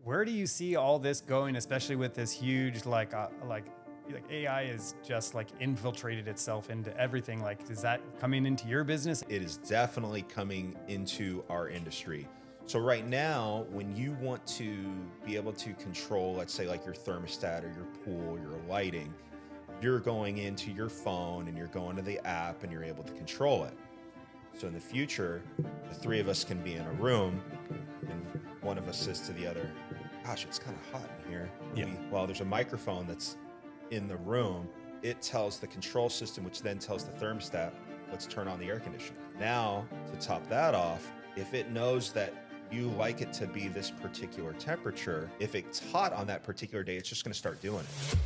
Where do you see all this going, especially with this huge, like AI is just like infiltrated itself into everything. Like, is that coming into your business? It is definitely coming into our industry. So right now, when you want to be able to control, let's say like your thermostat or your pool, your lighting, you're going into your phone and you're going to the app and you're able to control it. So in the future, the three of us can be in a room and one of us says to the other, gosh, it's kind of hot in here. Well, there's a microphone that's in the room. It tells the control system, which then tells the thermostat, let's turn on the air conditioner. Now, to top that off, if it knows that you like it to be this particular temperature, if it's hot on that particular day, it's just going to start doing it.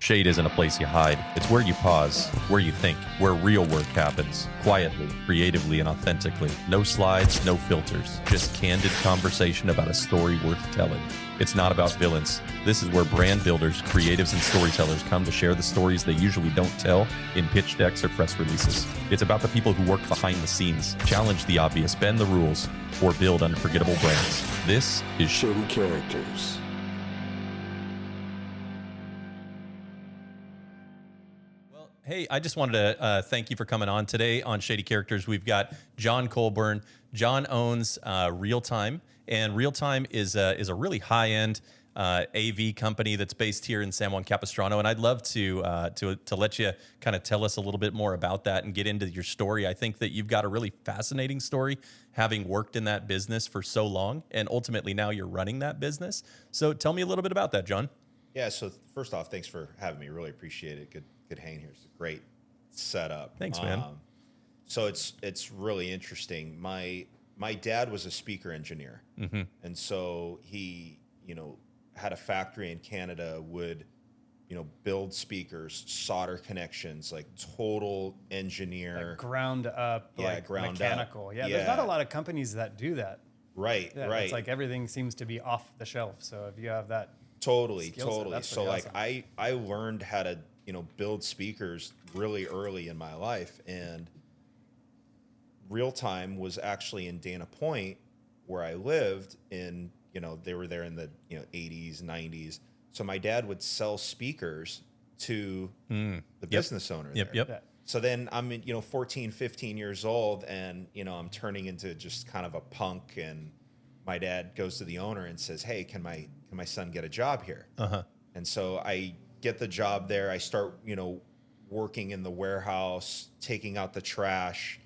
Shade isn't a place you hide. It's where you pause, where you think, where real work happens. Quietly, creatively, and authentically. No slides, no filters. Just candid conversation about a story worth telling. It's not about villains. This is where brand builders, creatives, and storytellers come to share the stories they usually don't tell in pitch decks or press releases. It's about the people who work behind the scenes, challenge the obvious, bend the rules, or build unforgettable brands. This is Shady Characters. Hey, I just wanted to thank you for coming on today on Shady Characters. We've got Jon Colburn. Jon owns Realtime, and Realtime is a really high-end AV company that's based here in San Juan Capistrano. And I'd love to let you kind of tell us a little bit more about that and get into your story. I think that you've got a really fascinating story, having worked in that business for so long, and ultimately now you're running that business. So tell me a little bit about that, Jon. Yeah, so first off, thanks for having me. Really appreciate it. Good hang here. It's a great setup. Thanks, man. So it's really interesting. My dad was a speaker engineer, and so he had a factory in Canada, would build speakers, solder connections, like total engineer, Like ground up, like ground mechanical. up. Yeah, there's not a lot of companies that do that. Right. It's like everything seems to be off the shelf. So if you have that, totally. That's So like awesome. I learned how to build speakers really early in my life, and Realtime was actually in Dana Point where I lived in, they were there in the 80s, 90s. So my dad would sell speakers to the business owner there. Yep. So then I'm 14, 15 years old, and I'm turning into just kind of a punk, and my dad goes to the owner and says, "Hey, can my son get a job here?" And so I get the job there. I start, working in the warehouse, taking out the trash,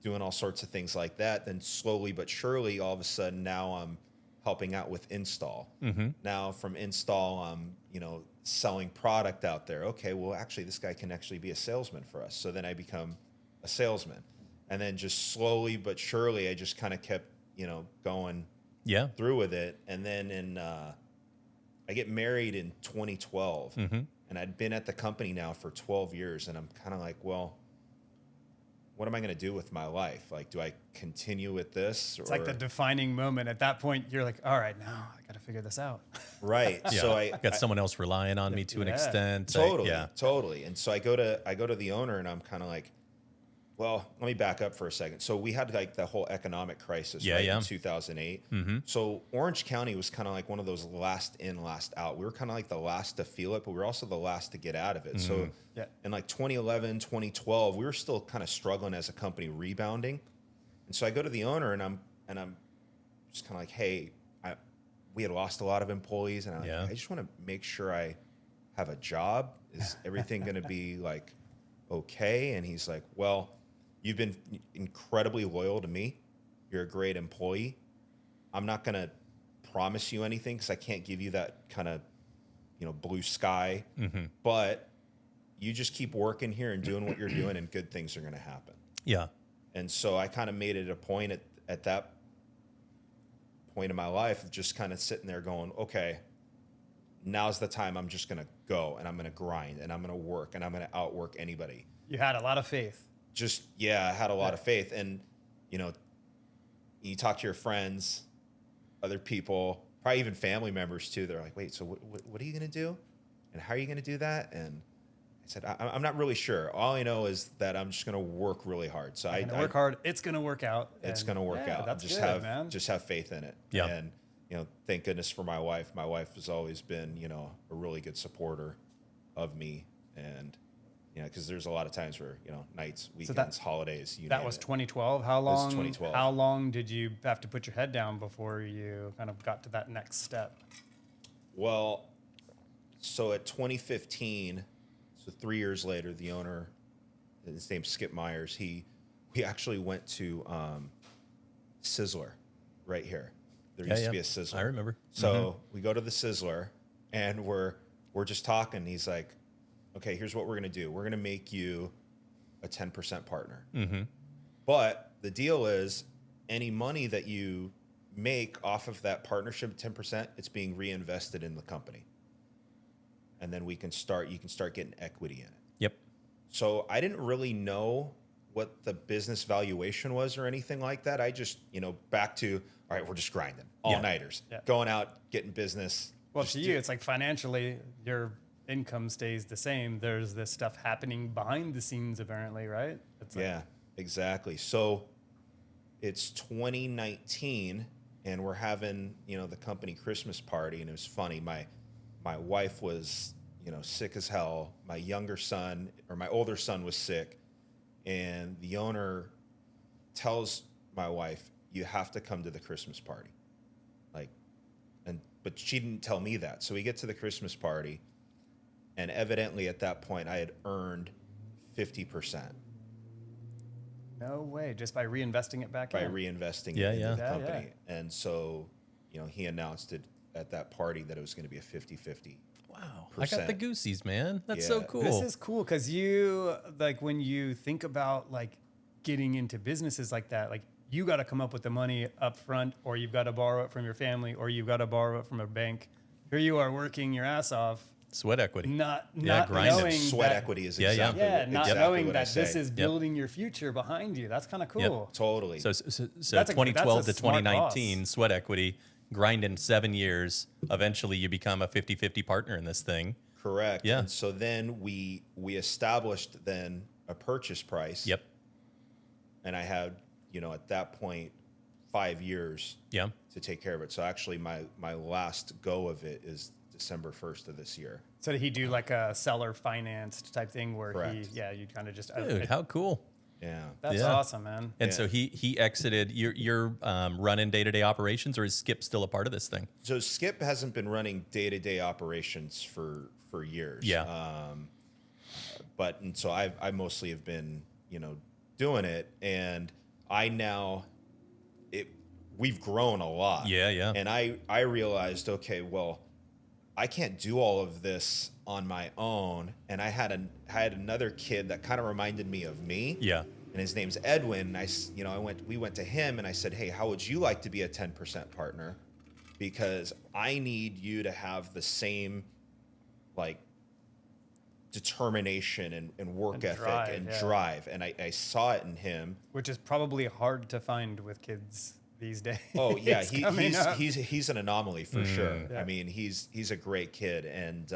doing all sorts of things like that. Then slowly but surely, all of a sudden, now I'm helping out with install. Now from install, I'm, selling product out there. Okay, well, actually, this guy can actually be a salesman for us. So then I become a salesman. And then just slowly but surely, I just kind of kept, going through with it. And then I get married in 2012, and I'd been at the company now for 12 years, and I'm kind of like, well, what am I going to do with my life? Like, do I continue with this? It's like the defining moment. At that point, you're like, all right, now I got to figure this out. Right. Yeah. So I got someone else relying on me to an extent. Totally. And so I go to the owner, and I'm kind of like, well, let me back up for a second. So we had like the whole economic crisis in 2008. So Orange County was kind of like one of those last in, last out. We were kind of like the last to feel it, but we were also the last to get out of it. So in like 2011, 2012, we were still kind of struggling as a company, rebounding. And so I go to the owner, and I'm just kind of like, hey, we had lost a lot of employees, and I just want to make sure I have a job. Is everything going to be like okay? And he's like, well, you've been incredibly loyal to me. You're a great employee. I'm not going to promise you anything because I can't give you that kind of, blue sky. But you just keep working here and doing what you're doing, and good things are going to happen. Yeah. And so I kind of made it a point at that point in my life of just kind of sitting there going, okay, now's the time. I'm just going to go, and I'm going to grind, and I'm going to work, and I'm going to outwork anybody. You had a lot of faith. I had a lot of faith. And, you talk to your friends, other people, probably even family members too. They're like, wait, so what are you going to do? And how are you going to do that? And I said, I'm not really sure. All I know is that I'm just going to work really hard. So I work hard. It's going to work out. It's going to work out. That's just good, man. Just have faith in it. Yeah. And, thank goodness for my wife. My wife has always been, a really good supporter of me. And, because there's a lot of times where, nights, weekends, holidays, you That name was it. 2012. How was long? 2012. How long did you have to put your head down before you kind of got to that next step? Well, so at 2015, so 3 years later, the owner, his name's Skip Myers, we actually went to Sizzler right here. There used to be a Sizzler. I remember. So we go to the Sizzler and we're just talking. He's like, okay, here's what we're going to do. We're going to make you a 10% partner. But the deal is any money that you make off of that partnership, 10%, it's being reinvested in the company. And then you can start getting equity in it. Yep. So I didn't really know what the business valuation was or anything like that. I just, back to, all right, we're just grinding all-nighters, going out, getting business. Well, to you, it's like financially, your income stays the same. There's this stuff happening behind the scenes, apparently, right? It's like, Yeah, exactly. So it's 2019, and we're having, the company Christmas party, and it was funny. My wife was, sick as hell. My older son was sick, and the owner tells my wife, "You have to come to the Christmas party." But she didn't tell me that. So we get to the Christmas party, and evidently at that point I had earned 50%. No way. Just by reinvesting it back By in. reinvesting Yeah, it into yeah. the Yeah, company. yeah. And so, he announced it at that party that it was going to be a 50-50. Wow. I got the goosies, man. That's Yeah. so cool. This is cool because you, like, when you think about, like, getting into businesses like that, like, you got to come up with the money up front, or you've got to borrow it from your family, or you've got to borrow it from a bank. Here you are working your ass off, Sweat equity. not grinding. knowing Sweat that, equity is Yeah, yeah. exactly yeah, what, not exactly knowing what I that this say. is building your future behind you. That's kind of cool. Totally. So That's a 2012 to smart 2019, sweat equity, grinding 7 years. Eventually, you become a 50-50 partner in this thing. Correct. Yeah. And so then we established then a purchase price. Yep. And I had, at that point, 5 years Yeah. to take care of it. So actually my last go of it is December 1st of this year. So did he do like a seller financed type thing where Correct. you kind of just, Dude, how cool. Yeah. that's Yeah. awesome, man. And Yeah. so he exited your running day-to-day operations, or is Skip still a part of this thing? So Skip hasn't been running day-to-day operations for years. Yeah. And so I mostly have been, doing it, and we've grown a lot. Yeah, yeah. And I realized, okay, well, I can't do all of this on my own. And I had another kid that kind of reminded me of me. Yeah. And his name's Edwin. And we went to him and I said, hey, how would you like to be a 10% partner? Because I need you to have the same determination and work And ethic drive, and yeah. drive. And I saw it in him. Which is probably hard to find with kids these days. Oh yeah, coming up. he's an anomaly for sure. Yeah. I mean, he's a great kid, and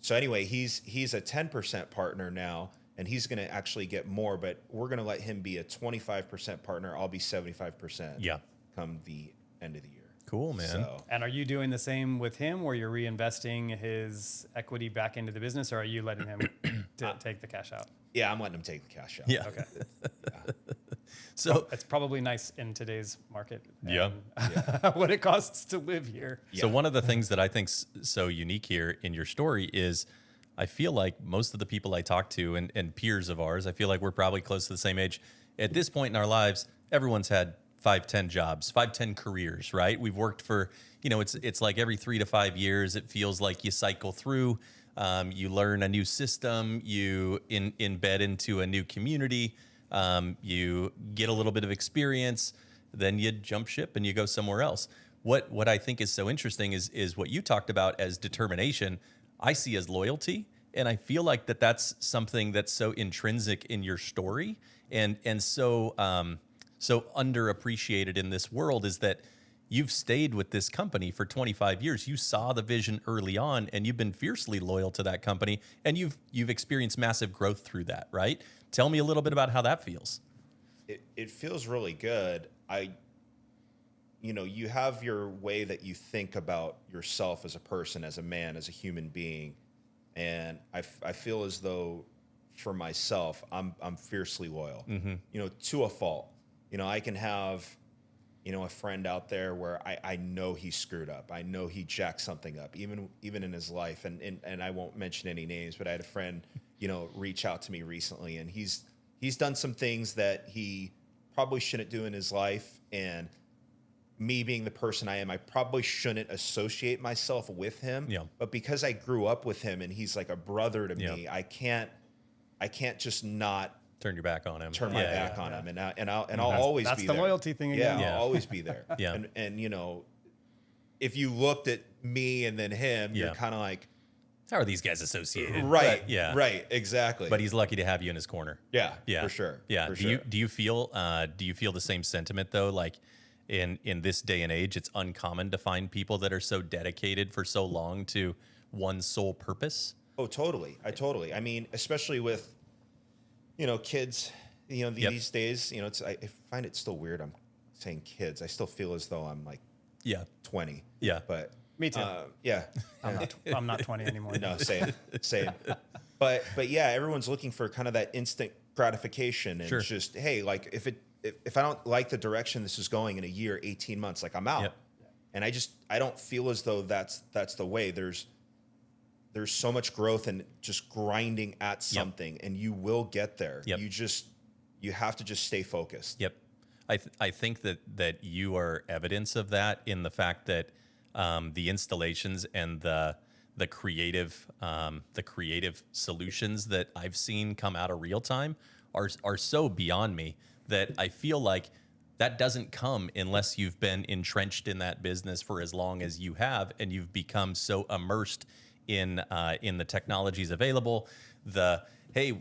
so anyway, he's a 10% partner now, and he's going to actually get more, but we're going to let him be a 25% partner. I'll be 75%. Yeah. Come the end of the year. Cool, man. So, And are you doing the same with him, where you're reinvesting his equity back into the business, or are you letting him take the cash out? yeah, I'm letting him take the cash out. Yeah. Okay. So It's probably nice in today's market. Yeah. and what it costs to live here. So one of the things that I think's so unique here in your story is I feel like most of the people I talk to and peers of ours, I feel like we're probably close to the same age. At this point in our lives, everyone's had 5-10 jobs, 5-10 careers, right? We've worked for, it's like every 3 to 5 years, it feels like you cycle through, you learn a new system, you embed into a new community, you get a little bit of experience, then you jump ship and you go somewhere else. What I think is so interesting is what you talked about as determination, I see as loyalty. And I feel like that's something that's so intrinsic in your story and so underappreciated in this world is that you've stayed with this company for 25 years. You saw the vision early on and you've been fiercely loyal to that company and you've experienced massive growth through that, right? Tell me a little bit about how that feels. It feels really good. you have your way that you think about yourself as a person, as a man, as a human being. And I feel as though for myself, I'm fiercely loyal, to a fault. I can have, a friend out there where I know he screwed up. I know he jacked something up, even in his life. And I won't mention any names, but I had a friend, reach out to me recently, and he's done some things that he probably shouldn't do in his life. And me being the person I am, I probably shouldn't associate myself with him. Yeah. But because I grew up with him and he's like a brother to me, I can't just not turn your back on him. Turn my back on him, and I'll always be there. That's the loyalty thing again. Yeah, I'll always be there. Yeah. And if you looked at me and then him, you're kind of like, how are these guys associated? Right. But, yeah. Right. Exactly. But he's lucky to have you in his corner. Yeah. Yeah. For sure. Yeah. For do sure. you feel the same sentiment though? Like in this day and age, it's uncommon to find people that are so dedicated for so long to one sole purpose. Oh, totally. I mean, especially with, kids, these days, I find it still weird. I'm saying kids. I still feel as though I'm like 20. Yeah. But Me too. Yeah. I'm not 20 anymore. No, same. But yeah, everyone's looking for kind of that instant gratification and just, hey, like if I don't like the direction this is going in a year, 18 months, like I'm out. Yep. And I don't feel as though that's the way. There's so much growth and just grinding at something, and you will get there. Yep. You have to just stay focused. Yep. I think that you are evidence of that in the fact that the installations and the creative solutions that I've seen come out of Realtime are so beyond me that I feel like that doesn't come unless you've been entrenched in that business for as long as you have, and you've become so immersed in the technologies available. Hey,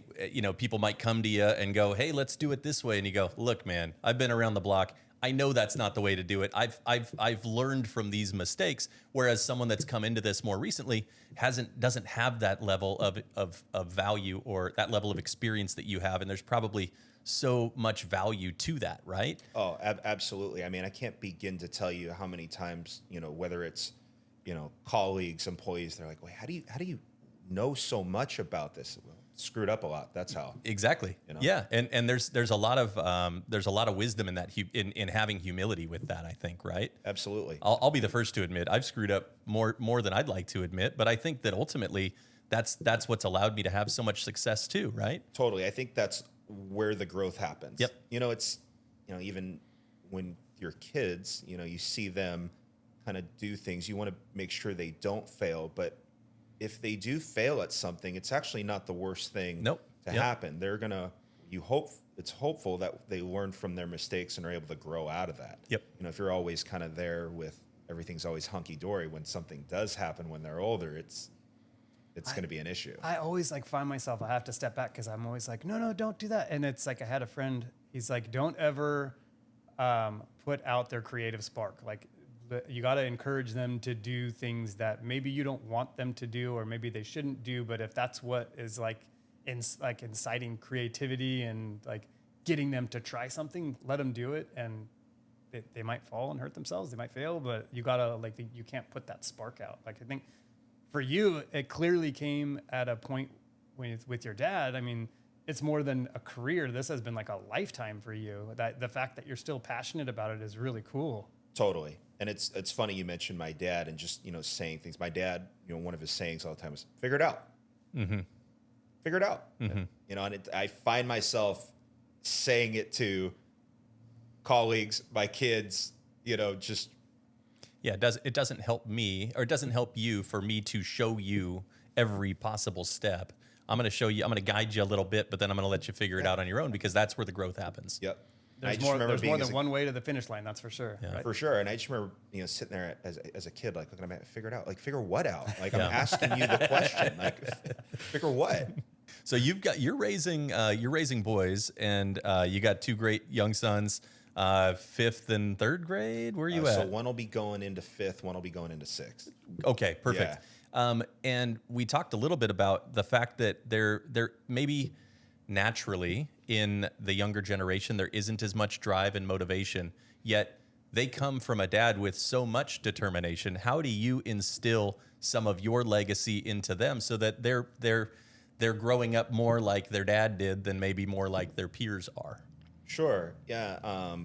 people might come to you and go, hey, let's do it this way. And you go, look, man, I've been around the block. I know that's not the way to do it. I've learned from these mistakes. Whereas someone that's come into this more recently doesn't have that level of value or that level of experience that you have. And there's probably so much value to that, right? Oh, absolutely. I mean, I can't begin to tell you how many times, whether it's, colleagues, employees, they're like, wait, how do you know so much about this? Well, screwed up a lot. That's how. Exactly. Yeah. And there's a lot of wisdom in that, in having humility with that, I think, right? Absolutely. I'll be the first to admit I've screwed up more than I'd like to admit, but I think that ultimately that's what's allowed me to have so much success too, right? Totally. I think that's where the growth happens. Yep. It's, even when you're kids, you see them kind of do things, you want to make sure they don't fail, but if they do fail at something, it's actually not the worst thing to happen. They're it's hopeful that they learn from their mistakes and are able to grow out of that. Yep. If you're always kind of there with everything's always hunky dory, when something does happen when they're older, it's going to be an issue. I always find myself, I have to step back because I'm always like, no, don't do that. And it's like, I had a friend, he's like, don't ever put out their creative spark. Like, you got to encourage them to do things that maybe you don't want them to do, or maybe they shouldn't do. But if that's what is inciting creativity and getting them to try something, let them do it. And they might fall and hurt themselves. They might fail, but you gotta you can't put that spark out. I think for you, it clearly came at a point with your dad. I mean, it's more than a career. This has been like a lifetime for you. That the fact that you're still passionate about it is really cool. Totally. And it's funny you mentioned my dad and just, saying things. My dad, one of his sayings all the time was, figure it out. Mm-hmm. Figure it out. Mm-hmm. And I find myself saying it to colleagues, my kids, just. Yeah, it doesn't help me, or it doesn't help you for me to show you every possible step. I'm going to show you, I'm going to guide you a little bit, but then I'm going to let you figure it out on your own, because that's where the growth happens. Yep. There's more than one way to the finish line, that's for sure. Yeah. Right? For sure. And I just remember, sitting there as a kid, looking at me, figure it out. Figure what out? I'm asking you the question. Figure what? So you're raising boys, and you got two great young sons, 5th and 3rd grade. Where are you at? So one will be going into 5th, one will be going into 6th. Okay, perfect. Yeah. And we talked a little bit about the fact that they're maybe naturally in the younger generation, there isn't as much drive and motivation, yet they come from a dad with so much determination. How do you instill some of your legacy into them so that they're growing up more like their dad did than maybe more like their peers are? Sure. Yeah.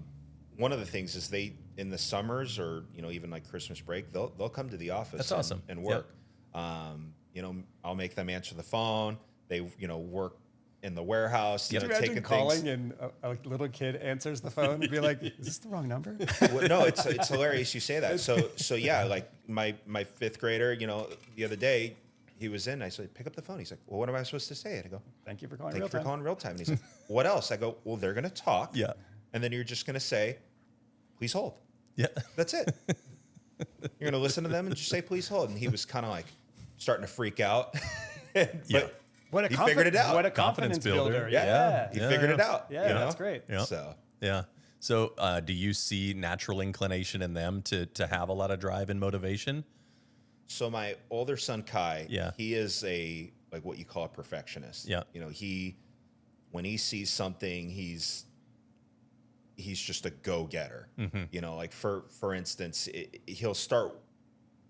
One of the things is they, in the summers or, even like Christmas break, they'll come to the office. That's awesome. And work. I'll make them answer the phone. They, work in the warehouse. Could you imagine calling and a little kid answers the phone and be like, "Is this the wrong number?" Well, no, it's hilarious you say that. So yeah, like my 5th grader, the other day he was in. I said, "Pick up the phone." He's like, "Well, what am I supposed to say?" And I go, "Thank you for calling. Thank you for Realtime." calling Realtime. And he's like, "What else?" I go, "Well, they're gonna talk. Yeah. And then you're just gonna say, please hold. Yeah. That's it. You're gonna listen to them and just say, please hold." And he was kind of like starting to freak out. But he figured it out. What a confidence builder. Yeah. He figured it out. Yeah, that's great. Yeah. So do you see natural inclination in them to have a lot of drive and motivation? So my older son, Kai, Yeah. he is like what you call a perfectionist. Yeah. When he sees something, he's just a go-getter. Like for instance, he'll start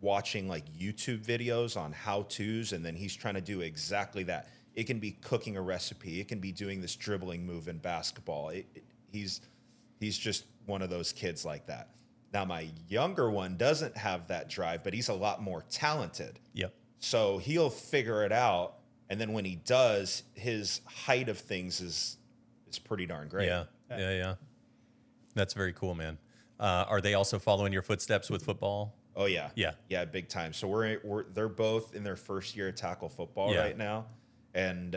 watching like YouTube videos on how-tos, and then he's trying to do exactly that. It can be cooking a recipe. It can be doing this dribbling move in basketball. He's just one of those kids like that. Now, my younger one doesn't have that drive, but he's a lot more talented. Yep. So he'll figure it out, and then when he does, his height of things is pretty darn great. Yeah. That's very cool, man. Are they also following your footsteps with football? Oh yeah. Yeah, big time. So they're both in their first year of tackle football right now, and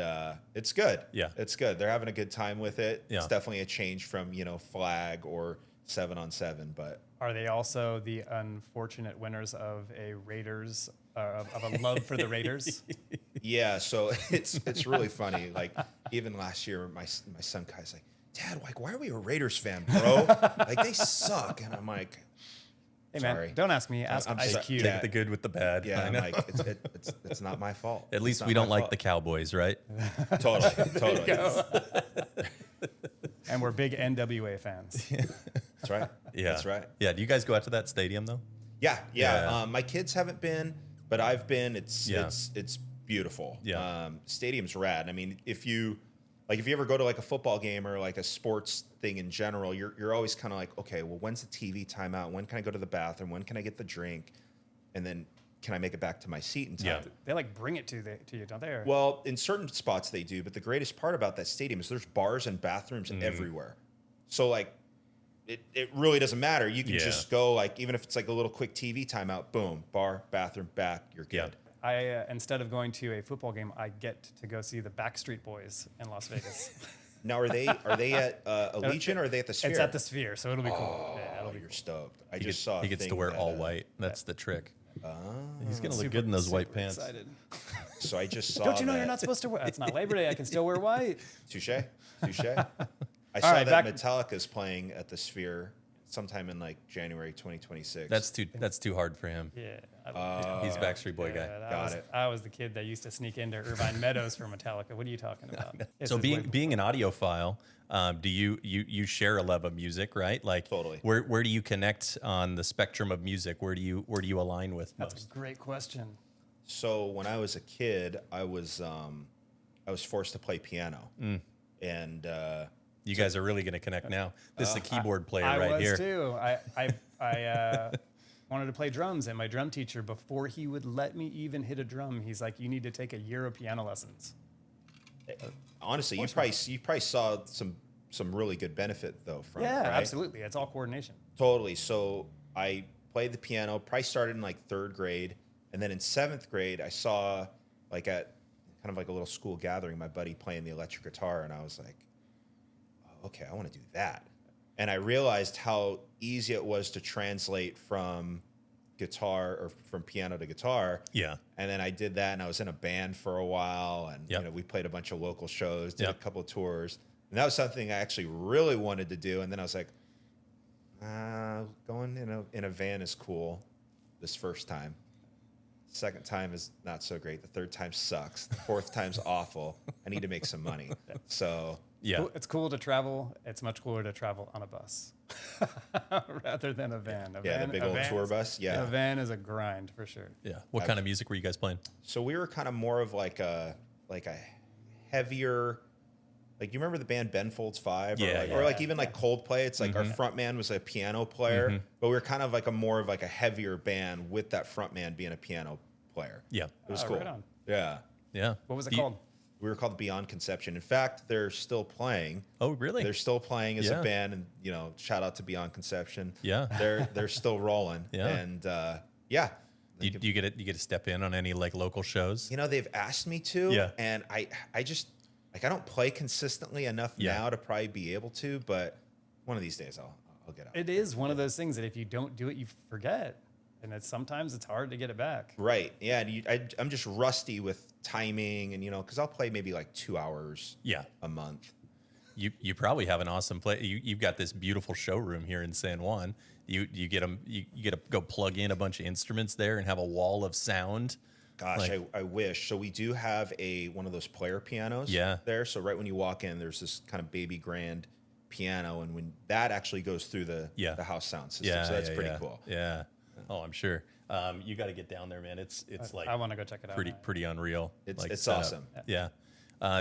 it's good. Yeah, it's good. They're having a good time with it. Yeah. It's definitely a change from flag or 7-on-7, but are they also the unfortunate winners of a Raiders of a love for the Raiders? Yeah. So it's really funny. Like even last year, my son Kai's like, "Dad, like why are we a Raiders fan, bro? Like they suck." And I'm like, "Hey man, sorry. Don't ask me. Ask I'm Ice sorry. Cube." Take the good with the bad. Yeah, I I'm know. like, it's not my fault. At least we don't like the Cowboys, right? Totally. And we're big NWA fans. That's right. Yeah, That's right. Yeah. Do you guys go out to that stadium though? Yeah. My kids haven't been, but I've been. It's beautiful. Yeah. Stadium's rad. I mean, if you ever go to like a football game or like a sports thing in general, you're always kind of like, okay, well, when's the TV timeout? When can I go to the bathroom? When can I get the drink? And then can I make it back to my seat in time? Yeah. They like bring it to you, don't they? Or? Well, in certain spots they do, but the greatest part about that stadium is there's bars and bathrooms everywhere. So like, it really doesn't matter. You can just go like, even if it's like a little quick TV timeout, boom, bar, bathroom, back, you're good. I instead of going to a football game, I get to go see the Backstreet Boys in Las Vegas. Now, are they at Allegiant or are they at the Sphere? It's at the Sphere, so it'll be cool. Yeah, it'll be You're cool. stoked. I just saw. He gets to wear all white. That's the trick. He's gonna look good in those white pants. Excited. So I just saw. Don't you know you're not supposed to wear? It's not Labor Day. I can still wear white. Touche. I saw that Metallica's playing at the Sphere sometime in like January 2026. That's too hard for him. Yeah. He's a Backstreet Boy guy. Got it. I was the kid that used to sneak into Irvine Meadows for Metallica. What are you talking about? So being an audiophile, do you share a love of music, right? Like Totally. Where do you connect on the spectrum of music? Where do you align with That's most? a great question. So when I was a kid, I was forced to play piano, and You guys are really going to connect now. This is a keyboard player I right was here. too. I wanted to play drums, and my drum teacher, before he would let me even hit a drum, he's like, "You need to take a year of piano lessons." honestly, you probably saw some really good benefit though from it, right? Absolutely. It's all coordination. Totally. So I played the piano. Probably started in like 3rd grade, and then in 7th grade, I saw like at kind of like a little school gathering, my buddy playing the electric guitar, and I was like, oh, okay, I want to do that. And I realized how easy it was to translate from guitar or from piano to guitar. Yeah. And then I did that, and I was in a band for a while, and we played a bunch of local shows, did a couple of tours. And that was something I actually really wanted to do. And then I was like, going in a van is cool this first time. Second time is not so great. The 3rd time sucks. The 4th time's awful. I need to make some money. So Yeah. It's cool to travel. It's much cooler to travel on a bus rather than a van. The big old tour bus. Yeah. A van is a grind for sure. Yeah. What kind of music were you guys playing? So we were kind of more of like a heavier, like you remember the band Ben Folds Five, or like even like Coldplay. It's like our front man was a piano player, but we were kind of like more of like a heavier band with that front man being a piano player. Yeah. It was cool. Right on. Yeah. Yeah. What was it called? We were called Beyond Conception. In fact, they're still playing. Oh, really? They're still playing as a band, and shout out to Beyond Conception. Yeah. They're still rolling. Yeah. And Do you get to step in on any like local shows? they've asked me to. Yeah. And I just like I don't play consistently enough now to probably be able to, but one of these days I'll get out. It is one of those things that if you don't do it, you forget, and sometimes it's hard to get it back. Right. Yeah. And I'm just rusty with timing, and because I'll play maybe like 2 hours. A month. You probably have an awesome play. You've got this beautiful showroom here in San Juan. You get to go plug in a bunch of instruments there and have a wall of sound. Gosh, I wish. So we do have one of those player pianos there. So right when you walk in, there's this kind of baby grand piano, and when that actually goes through the house sound system. So that's pretty cool. Yeah. Oh, I'm sure. You got to get down there, man. It's like I want to go check it out. Pretty unreal. It's awesome. Yeah.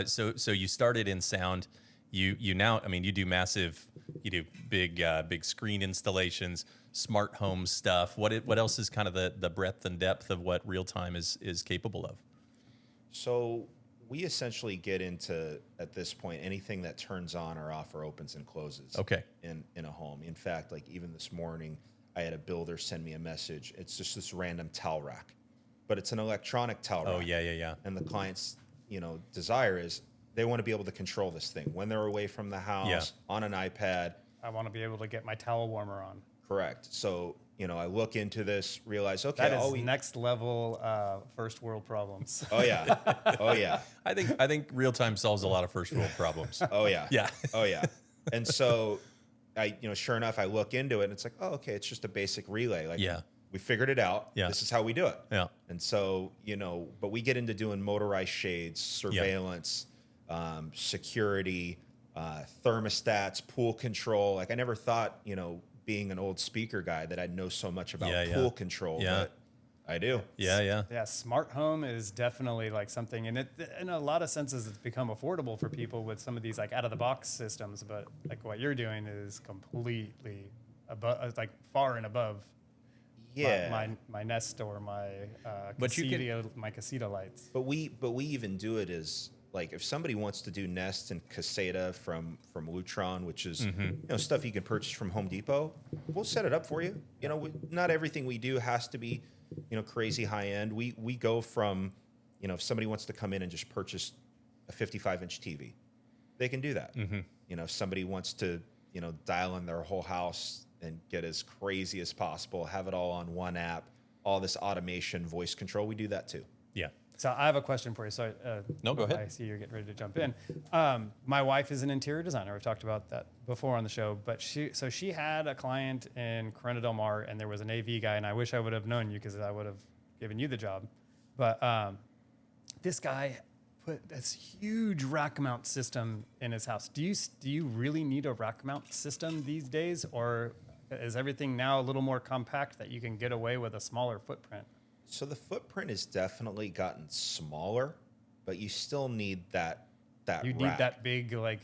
So you started in sound. You now, I mean, you do big screen installations, smart home stuff. What else is kind of the breadth and depth of what Realtime is capable of? So we essentially get into, at this point, anything that turns on or off or opens and closes. Okay. In a home. In fact, like even this morning, I had a builder send me a message. It's just this random towel rack, but it's an electronic towel rack. Oh yeah. And the client's desire is they want to be able to control this thing when they're away from the house on an iPad. I want to be able to get my towel warmer on. Correct. So I look into this, realize okay, that is next level first world problems. Oh yeah, oh yeah. I think Realtime solves a lot of first world problems. Oh yeah, yeah, oh yeah. And so sure enough, I look into it, and it's like, oh, okay, it's just a basic relay. Like, we figured it out. Yeah. This is how we do it. Yeah. And so, but we get into doing motorized shades, surveillance, security, thermostats, pool control. Like, I never thought, being an old speaker guy, that I'd know so much about pool control. Yeah. But I do. Yeah. Smart home is definitely like something, and it in a lot of senses it's become affordable for people with some of these like out of the box systems. But like what you're doing is completely above, like far and above. Yeah. My Nest or my But you can- my Casita lights. But we even do it as like if somebody wants to do Nest and Caseta from Lutron, which is stuff you can purchase from Home Depot, we'll set it up for you. Not everything we do has to be crazy high end. We go from if somebody wants to come in and just purchase a 55-inch TV, they can do that. If somebody wants to dial in their whole house and get as crazy as possible, have it all on one app, all this automation, voice control, we do that too. Yeah. So I have a question for you. So No, go ahead. I see you're getting ready to jump in. My wife is an interior designer. We've talked about that before on the show. But she had a client in Corona Del Mar, and there was an AV guy. And I wish I would have known you because I would have given you the job. But this guy put this huge rack mount system in his house. Do you really need a rack mount system these days, or is everything now a little more compact that you can get away with a smaller footprint? So the footprint has definitely gotten smaller, but you still need that You rack. need that big like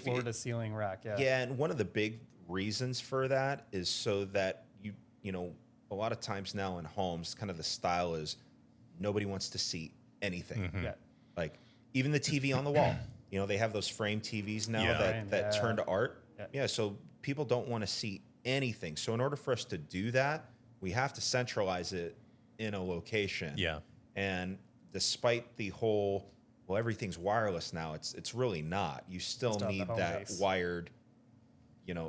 floor to ceiling rack. Yeah. Yeah, and one of the big reasons for that is so that a lot of times now in homes, kind of the style is nobody wants to see anything. Yeah. Like even the TV on the wall. They have those frame TVs now that turn to art. Yeah, so people don't want to see anything. So in order for us to do that, we have to centralize it in a location. Yeah. And despite the whole, well, everything's wireless now, it's really not. You still need that wired,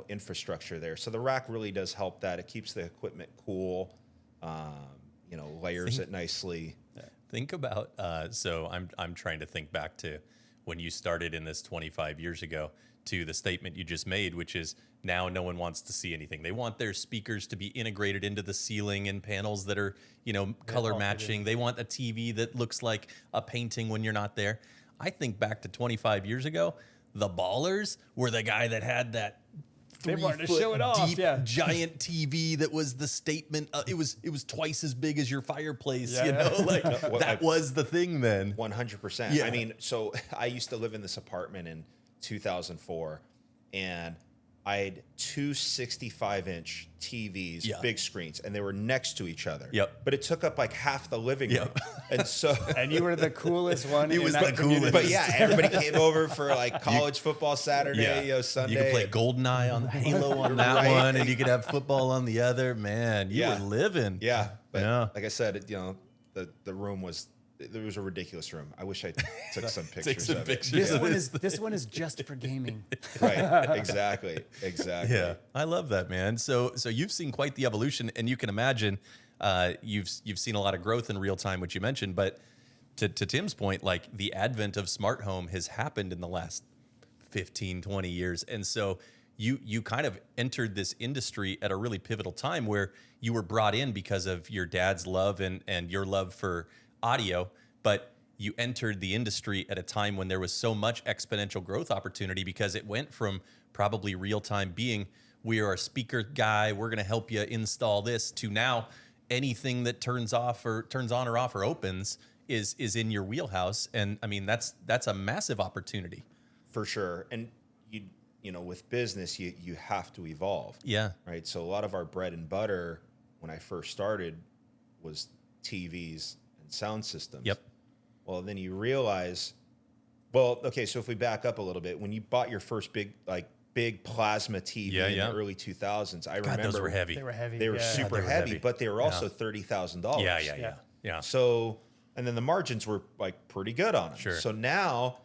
infrastructure there. So the rack really does help that. It keeps the equipment cool, layers it nicely. Think about so I'm trying to think back to when you started in this 25 years ago to the statement you just made, which is now no one wants to see anything. They want their speakers to be integrated into the ceiling and panels that are, color matching. They want a TV that looks like a painting when you're not there. I think back to 25 years ago, the ballers were the guy that had that They wanted to 3 foot show it off, deep, yeah. giant TV that was the statement. It was twice as big as your fireplace. Yeah, you know, yeah. like Well, that was the thing then. 100%. Yeah. I mean, so I used to live in this apartment in 2004, and I had two 65-inch TVs, Yeah. big screens, and they were next to each other. Yep. But it took up like half the living room. Yep. And so... And you were the coolest one. He in was that the community. coolest. But yeah, everybody came over for like college football Saturday, Sunday. You could play GoldenEye on Halo on that Right. one, and you could have football on the other. Man, you Yeah. were living. Yeah, but Yeah. like I said, the room was... There was a ridiculous room. I wish I took some pictures some of pictures. it. This one is just for gaming. Right. Exactly. Yeah, I love that, man. So you've seen quite the evolution, and you can imagine you've seen a lot of growth in real time, which you mentioned. But to Tim's point, like the advent of smart home has happened in the last 15, 20 years, and so you kind of entered this industry at a really pivotal time where you were brought in because of your dad's love and your love for audio, but you entered the industry at a time when there was so much exponential growth opportunity because it went from probably real time being, we are a speaker guy, we're going to help you install this, to now anything that turns on or off or opens is in your wheelhouse. And I mean, that's a massive opportunity. For sure. And with business, you have to evolve. Yeah. Right. So a lot of our bread and butter when I first started was TVs and sound systems. Yep. Well, then you realize, so if we back up a little bit, when you bought your first big plasma TV in the early 2000s, I remember those were heavy. They were heavy. They were yeah. super they were heavy, heavy. but they were also $30,000. Yeah. So, and then the margins were like pretty good on them. Sure. So now,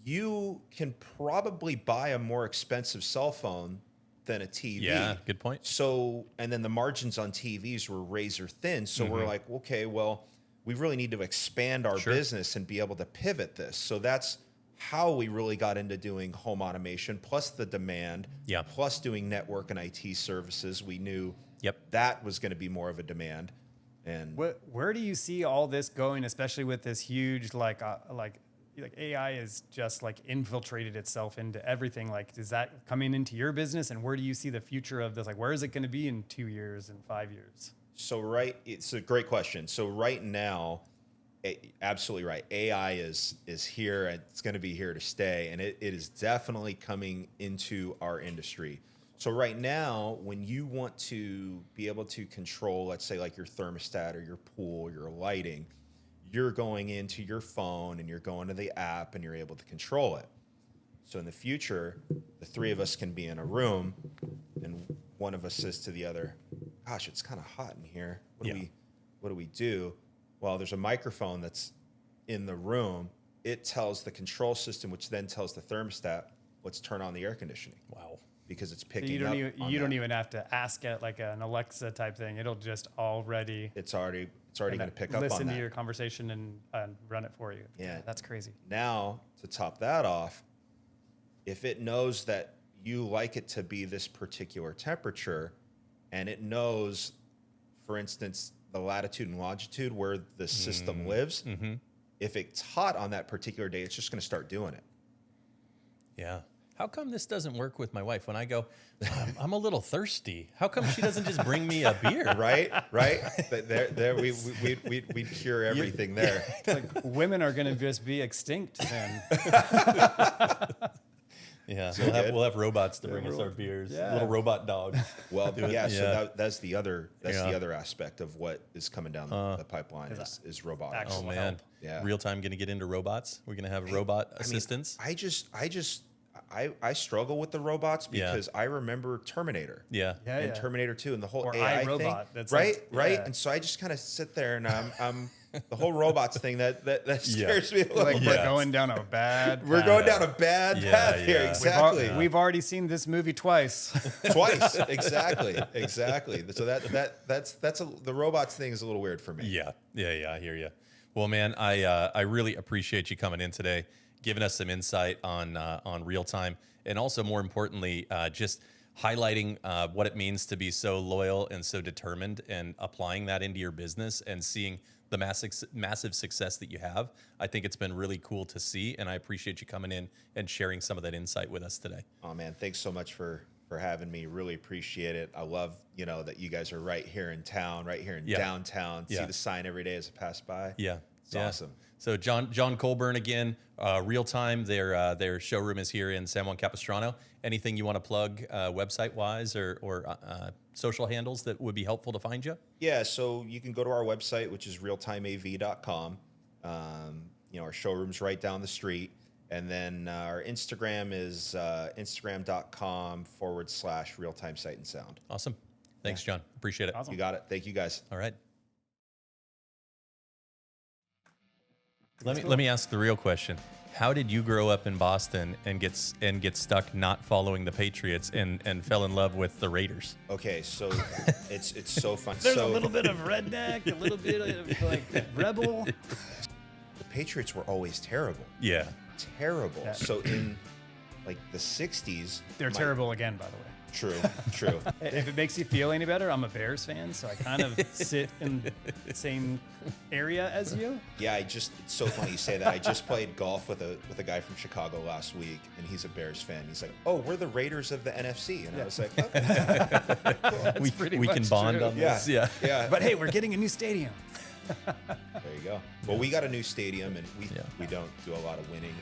you can probably buy a more expensive cell phone than a TV. Yeah, good point. So, and then the margins on TVs were razor thin. So we're like, okay, well, we really need to expand our business and be able to pivot this. So that's how we really got into doing home automation, plus the demand, plus doing network and IT services. We knew that was going to be more of a demand. And where do you see all this going, especially with this huge like AI is just like infiltrated itself into everything? Like, is that coming into your business, and where do you see the future of this? Like, where is it going to be in 2 years and 5 years? So it's a great question. So right now, absolutely right. AI is here. It's going to be here to stay, and it is definitely coming into our industry. So right now, when you want to be able to control, let's say like your thermostat or your pool, your lighting, you're going into your phone and you're going to the app and you're able to control it. So in the future, the three of us can be in a room and one of us says to the other, gosh, it's kind of hot in here. What do we do? Well, there's a microphone that's in the room. It tells the control system, which then tells the thermostat, let's turn on the air conditioning. Wow. Because it's So picking you up. don't even have to ask it like an Alexa type thing. It'll just already It's already going to pick up on listen that. to your conversation and run it for you. Yeah. That's crazy. Now, to top that off, if it knows that you like it to be this particular temperature, and it knows, for instance, the latitude and longitude where the system lives, if it's hot on that particular day, it's just going to start doing it. Yeah. How come this doesn't work with my wife when I go, I'm a little thirsty? How come she doesn't just bring me a beer? Right. There, we cure everything there. Like, women are going to just be extinct then. Yeah, we'll have robots to bring us our beers. Yeah. Little robot dogs. Well, Yeah. so that's the other aspect of what is coming down the pipeline is robotics. Actual Oh man, help. Yeah. Real time going to get into robots. We're going to have robot assistants. I struggle with the robots because I remember Terminator. Yeah. Yeah. Terminator 2 and the whole Or AI iRobot. thing. That's right. yeah. And so I just kind of sit there and I'm the whole robots thing that scares me a little Like bit. we're going down a bad We're path. going down a bad path here. yeah. Exactly. We've already seen this movie twice. Twice. Exactly. So that's the robots thing is a little weird for me. Yeah. I hear you. Well, man, I really appreciate you coming in today, giving us some insight on real time, and also more importantly, just highlighting what it means to be so loyal and so determined, and applying that into your business and seeing the massive success that you have. I think it's been really cool to see, and I appreciate you coming in and sharing some of that insight with us today. Oh man, thanks so much for having me. Really appreciate it. I love, that you guys are right here in town, right here in downtown. See the sign every day as I pass by. Yeah. It's awesome. So Jon Colburn again, Realtime. Their showroom is here in San Juan Capistrano. Anything you want to plug website wise or social handles that would be helpful to find you? Yeah, so you can go to our website, which is realtimeav.com. Our showroom's right down the street. And then our Instagram is instagram.com/realtime sight and sound. Awesome. Thanks, Jon. Appreciate it. Awesome. You got it. Thank you guys. All right. Let me ask the real question. How did you grow up in Boston and get stuck not following the Patriots and fell in love with the Raiders? Okay, so it's so fun. There's a little bit of redneck, a little bit of like rebel. The Patriots were always terrible. Yeah. Terrible. Yeah. So in like the 60s, They're terrible again, by the way. True. If it makes you feel any better, I'm a Bears fan, so I kind of sit in the same area as you. Yeah, it's so funny you say that. I just played golf with a guy from Chicago last week, and he's a Bears fan. He's like, "Oh, we're the Raiders of the NFC," and I was like, "Okay, we can bond on this. yeah." But hey, we're getting a new stadium. There you go. Well, we got a new stadium, and we don't do a lot of winning.